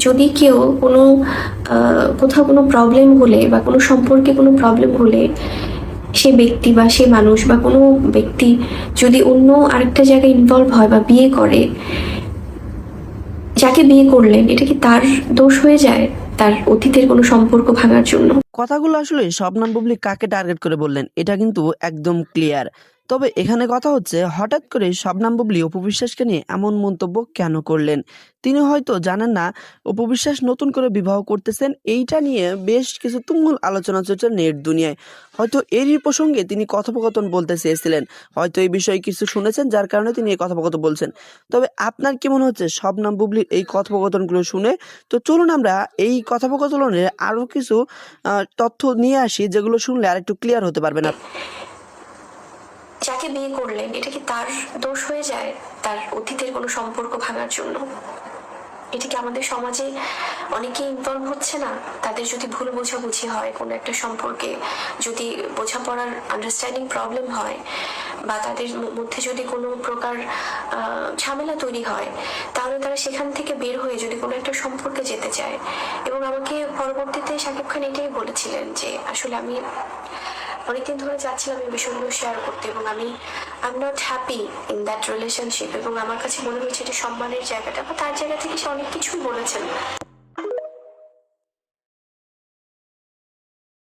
যদি কেউ কোনো কোথাও কোনো প্রবলেম হলে বা কোনো সম্পর্কে কোনো প্রবলেম হলে সে ব্যক্তি বা সে মানুষ বা কোনো ব্যক্তি যদি অন্য আরেকটা জায়গায় ইনভলভ হয় বা বিয়ে করে, যাকে বিয়ে করলেন এটা কি তার দোষ হয়ে যায় তার অতীতের কোনো সম্পর্ক ভাঙার জন্য? কথাগুলো আসলে শবনম বুবলী কাকে টার্গেট করে বললেন এটা কিন্তু একদম ক্লিয়ার। তবে এখানে কথা হচ্ছে, হঠাৎ করে শবনম বুবলী অপু বিশ্বাসকে নিয়ে এমন মন্তব্য কেন করলেন? তিনি হয়তো জানেন না অপু বিশ্বাস নতুন করে বিবাহ করতেছেন। এইটা নিয়ে বেশ কিছু তুমুল আলোচনা চলছে নেট দুনিয়ায়। হয়তো এরই প্রসঙ্গে তিনি কথোপকথন বলতে চেয়েছিলেন। হয়তো এই বিষয়ে কিছু শুনেছেন, যার কারণে তিনি এই কথোপকথন বলছেন। তবে আপনার কি মনে হচ্ছে শবনম বুবলীর এই কথোপকথনগুলো শুনে? তো চলুন আমরা এই কথোপকথনের আরো কিছু তথ্য নিয়ে আসি, যেগুলো শুনলে আরেকটু ক্লিয়ার হতে পারবেন। যাকে বিয়ে করলেন এটা কি তার দোষ হয়ে যায় তার অতীতের কোনো সম্পর্ক ভাঙার জন্য? এটা কি আমাদের সমাজে অনেকেই ইনভলভ হচ্ছে না? তাদের যদি ভুল বোঝাবুঝি হয় কোনো একটা সম্পর্কে, যদি বোঝাপড়ার আন্ডারস্ট্যান্ডিং প্রবলেম হয় বা তাদের মধ্যে যদি কোনো প্রকার ঝামেলা তৈরি হয়, তাহলে তারা সেখান থেকে বের হয়ে যদি কোনো একটা সম্পর্কে যেতে চায়। এবং আমাকে পরবর্তীতে শাকিব খান এটাই বলেছিলেন যে আসলে আমি অনেকদিন ধরে চাচ্ছিলাম এই বিষয়গুলো শেয়ার করতে, এবং I am not happy in that relationship, এবং আমার কাছে মনে হচ্ছে এটা সম্মানের জায়গাটা বা তার জায়গা থেকে সে অনেক কিছুই বলেছেন।